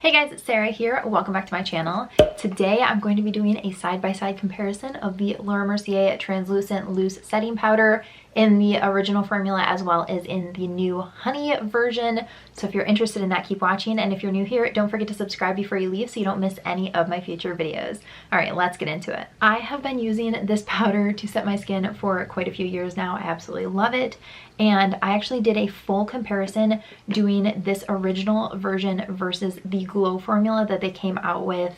Hey guys, it's Sarah here. Welcome back to my channel. Today I'm going to be doing a side-by-side comparison of the Laura Mercier Translucent Loose Setting Powder in the original formula as well as in the new honey version. So if you're interested in that, keep watching. And if you're new here, don't forget to subscribe before you leave so you don't miss any of my future videos. All right, let's get into it. I have been using this powder to set my skin for quite a few years now. I absolutely love it. And I actually did a full comparison doing this original version versus the Glow formula that they came out with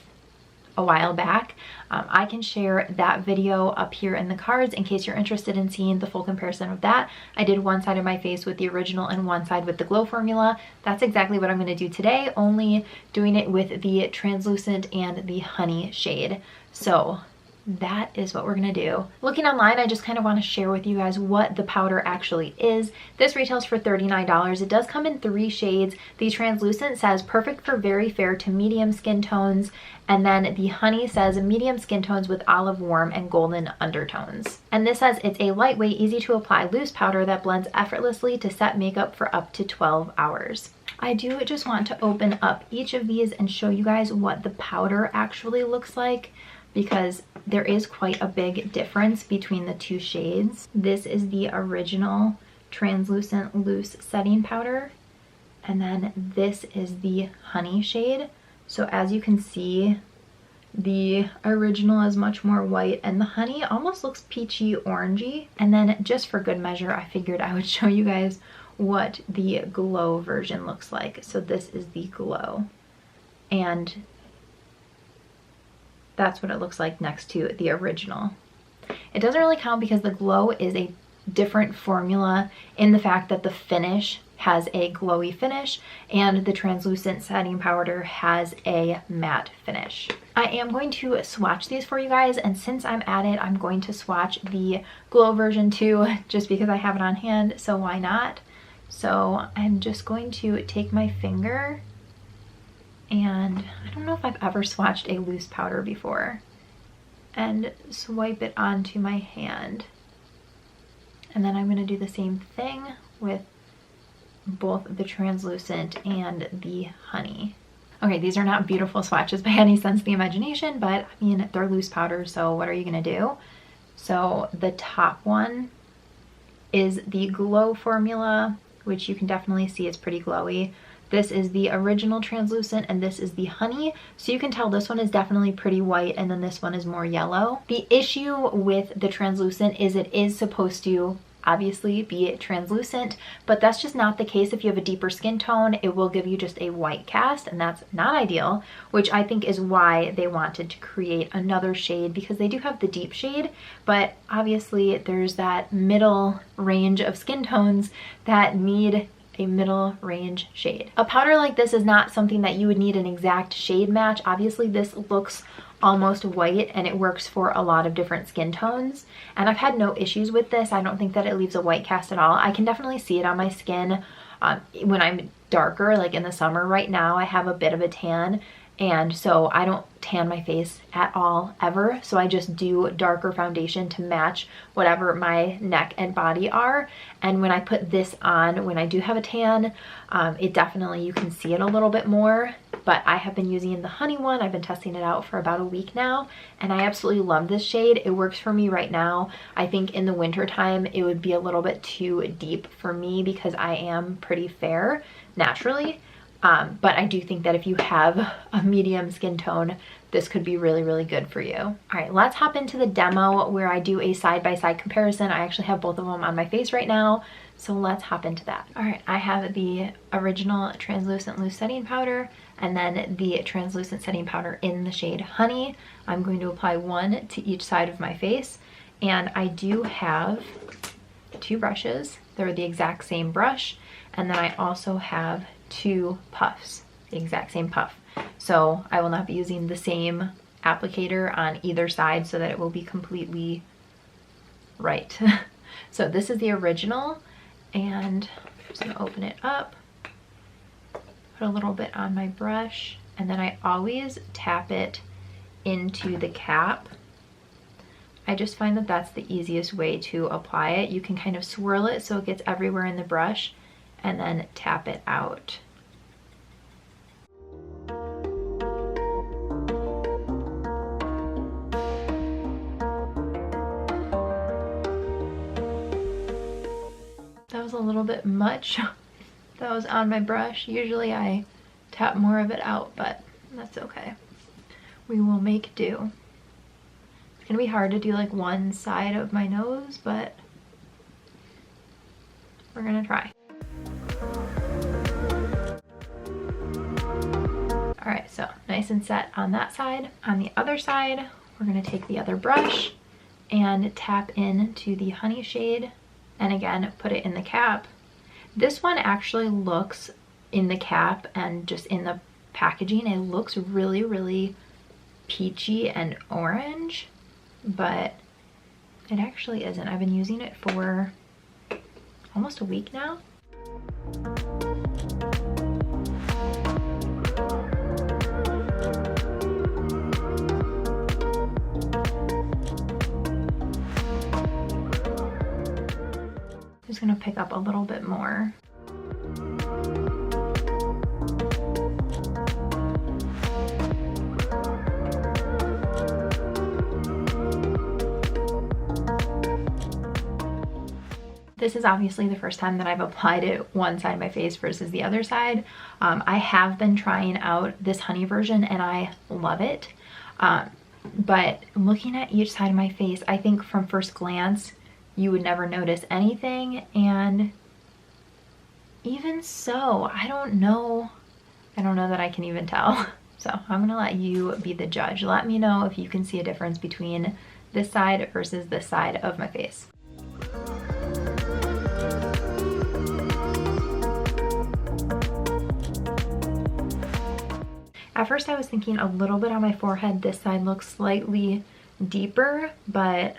a while back. I can share that video up here in the cards in case you're interested in seeing the full comparison of that. I did one side of my face with the original and one side with the Glow formula. That's exactly what I'm going to do today, only doing it with the translucent and the honey shade. So that is what we're gonna do. Looking online, I just kind of want to share with you guys what the powder actually is. This retails for $39. It does come in 3 shades. The translucent says perfect for very fair to medium skin tones, and then the honey says medium skin tones with olive, warm, and golden undertones. And this says it's a lightweight, easy to apply loose powder that blends effortlessly to set makeup for up to 12 hours. I do just want to open up each of these and show you guys what the powder actually looks like, because there is quite a big difference between the 2 shades. This is the original translucent loose setting powder, and then this is the honey shade. So as you can see, the original is much more white and the honey almost looks peachy orangey. And then just for good measure, I figured I would show you guys what the Glow version looks like. So this is the Glow, and that's what it looks like next to the original. It doesn't really count because the Glow is a different formula in the fact that the finish has a glowy finish and the translucent setting powder has a matte finish. I am going to swatch these for you guys, and since I'm at it, I'm going to swatch the Glow version too, just because I have it on hand, so why not? So I'm just going to take my finger, and I don't know if I've ever swatched a loose powder before, and swipe it onto my hand. And then I'm going to do the same thing with both the translucent and the honey. Okay, these are not beautiful swatches by any sense of the imagination, but I mean, they're loose powder, so what are you going to do? So the top one is the Glow formula, which you can definitely see is pretty glowy. This is the original translucent and this is the honey. So you can tell this one is definitely pretty white and then this one is more yellow. The issue with the translucent is it is supposed to obviously be translucent, but that's just not the case. If you have a deeper skin tone, it will give you just a white cast, and that's not ideal, which I think is why they wanted to create another shade, because they do have the deep shade, but obviously there's that middle range of skin tones that need a middle range shade. A powder like this is not something that you would need an exact shade match. Obviously this looks almost white and it works for a lot of different skin tones, and I've had no issues with this. I don't think that it leaves a white cast at all. I can definitely see it on my skin when I'm darker, like in the summer. Right now I have a bit of a tan, and so I don't tan my face at all ever, so I just do darker foundation to match whatever my neck and body are. And when I put this on, when I do have a tan, it definitely, you can see it a little bit more. But I have been using the honey one. I've been testing it out for about a week now, and I absolutely love this shade. It works for me right now. I think in the winter time it would be a little bit too deep for me because I am pretty fair naturally. But I do think that if you have a medium skin tone, this could be really, really good for you. All right, let's hop into the demo where I do a side-by-side comparison. I actually have both of them on my face right now, so let's hop into that. All right, I have the original translucent loose setting powder and then the translucent setting powder in the shade Honey. I'm going to apply one to each side of my face, and I do have 2 brushes. They're the exact same brush, and then I also have 2 puffs, the exact same puff. So I will not be using the same applicator on either side so that it will be completely right. So this is the original, and I'm just gonna open it up, put a little bit on my brush, and then I always tap it into the cap. I just find that that's the easiest way to apply it. You can kind of swirl it so it gets everywhere in the brush and then tap it out. was a little bit much that was on my brush. Usually I tap more of it out, but that's okay. We will make do. It's gonna be hard to do like one side of my nose, but we're gonna try. All right, so nice and set on that side. On the other side, we're gonna take the other brush and tap into the honey shade, and again, put it in the cap. This one actually looks in the cap and just in the packaging, it looks really, really peachy and orange, but it actually isn't. I've been using it for almost a week now. Just gonna pick up a little bit more. This is obviously the first time that I've applied it one side of my face versus the other side. I have been trying out this honey version and I love it. But looking at each side of my face, I think from first glance, you would never notice anything. And even so, I don't know that I can even tell. So I'm gonna let you be the judge. Let me know if you can see a difference between this side versus this side of my face. At first I was thinking a little bit on my forehead, this side looks slightly deeper, but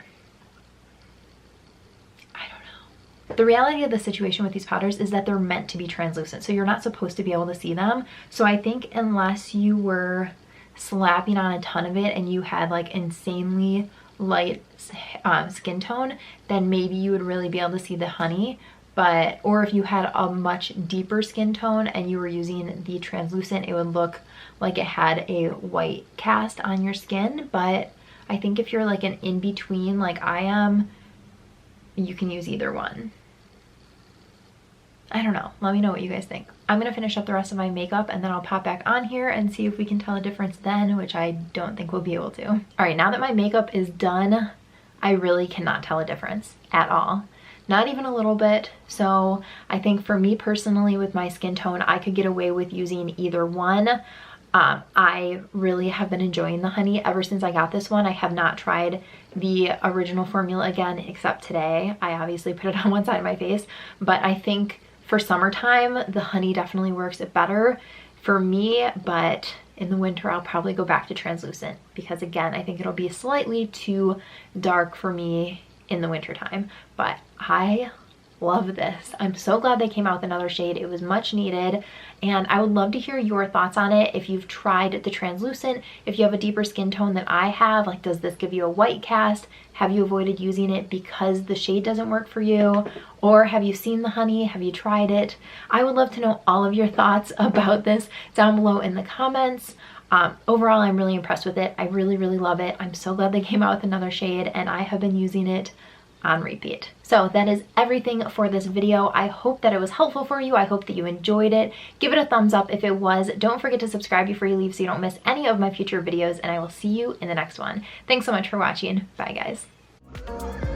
I don't know. The reality of the situation with these powders is that they're meant to be translucent, so you're not supposed to be able to see them. So I think unless you were slapping on a ton of it and you had like insanely light skin tone, then maybe you would really be able to see the honey. But, or if you had a much deeper skin tone and you were using the translucent, it would look like it had a white cast on your skin. But I think if you're like an in-between like I am, you can use either one. I don't know. Let me know what you guys think. I'm gonna finish up the rest of my makeup and then I'll pop back on here and see if we can tell a difference then, which I don't think we'll be able to. All right, now that my makeup is done, I really cannot tell a difference at all. Not even a little bit. So I think for me personally with my skin tone, I could get away with using either one. I really have been enjoying the honey ever since I got this one. I have not tried the original formula again except today. I obviously put it on one side of my face, but I think for summertime, the honey definitely works better for me, but in the winter, I'll probably go back to translucent because again, I think it'll be slightly too dark for me in the winter time, but I love this. I'm so glad they came out with another shade. It was much needed, and I would love to hear your thoughts on it. If you've tried the translucent, if you have a deeper skin tone than I have, like does this give you a white cast? Have you avoided using it because the shade doesn't work for you? Or have you seen the honey? Have you tried it? I would love to know all of your thoughts about this down below in the comments. Overall, I'm really impressed with it. I really, really love it. I'm so glad they came out with another shade and I have been using it on repeat. So that is everything for this video. I hope that it was helpful for you. I hope that you enjoyed it. Give it a thumbs up if it was. Don't forget to subscribe before you leave so you don't miss any of my future videos, and I will see you in the next one. Thanks so much for watching. Bye guys.